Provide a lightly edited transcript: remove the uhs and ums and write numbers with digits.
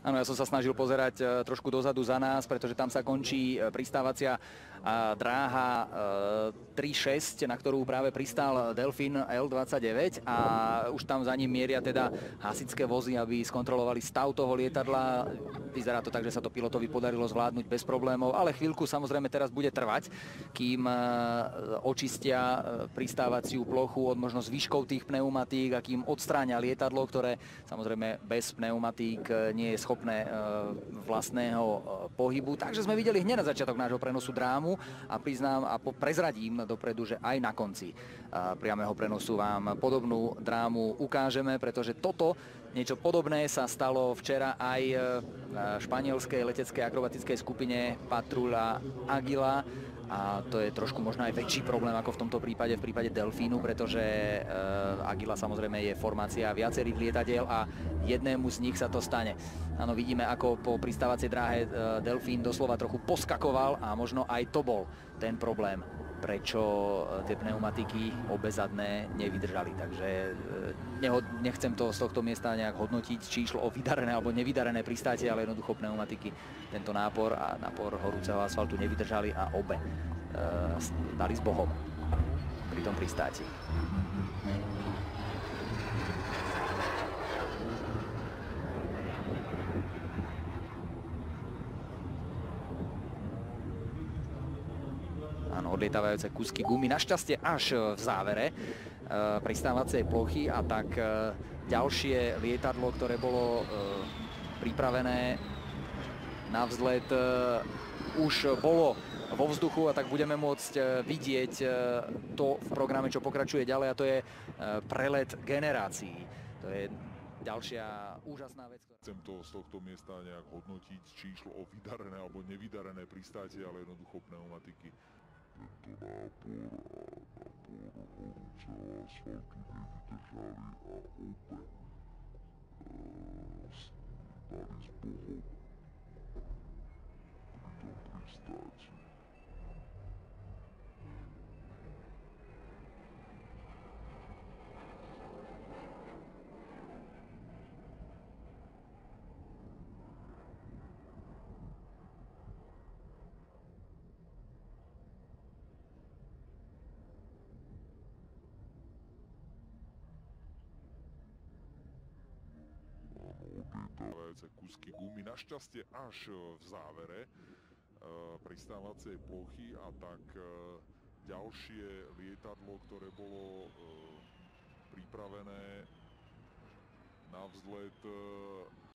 Áno, ja som sa snažil pozerať trošku dozadu za nás, pretože tam sa končí pristávacia dráha 3.6, na ktorú práve pristál Delfín L-29 a už tam za ním mieria teda hasičské vozy, aby skontrolovali stav toho lietadla. Vyzerá to tak, že sa to pilotovi podarilo zvládnuť bez problémov, ale chvíľku samozrejme teraz bude trvať, kým očistia pristávaciu plochu od možno zvyškov tých pneumatík a kým odstráňa lietadlo, ktoré samozrejme bez pneumatík nie je schopné vlastného pohybu. Takže sme videli hneď na začiatok nášho prenosu drámu a priznám a prezradím dopredu, že aj na konci priameho prenosu vám podobnú drámu ukážeme, pretože toto niečo podobné sa stalo včera aj v španielskej leteckej akrobatickej skupine Patrulla Águila. A to je trošku možno aj väčší problém ako v tomto prípade, v prípade Delfínu, pretože Águila samozrejme je formácia viacerých lietadiel a jednému z nich sa to stane. Áno, vidíme, ako po pristávacej dráhe Delfín doslova trochu poskakoval a možno aj to bol ten problém, prečo tie pneumatiky obezadné nevydržali. Takže nechcem to z tohto miesta nejak hodnotiť, či išlo o vydarené alebo nevydarené pristátie, ale jednoducho pneumatiky tento nápor a nápor horúceho asfaltu nevydržali a obe dali s Bohom pri tom pristáti. Áno, odlietávajúce kúsky gumy, našťastie až v závere pristávacej plochy a tak ďalšie lietadlo, ktoré bolo pripravené na vzlet, už bolo vo vzduchu a tak budeme môcť vidieť to v programe, čo pokračuje ďalej, a to je prelet generácií. To je ďalšia úžasná vec. Chcem to z tohto miesta nejak hodnotiť, či išlo o vydarené alebo nevydarené pristátie, ale jednoducho pneumatiky. Tento nápor a nápor horúceho asfaltu nevydržali a obe dali s Bohom pri tom pristáti. Odlietávajúce kúsky gumy, našťastie až v závere pristávacej plochy a tak ďalšie lietadlo, ktoré bolo pripravené na vzlet,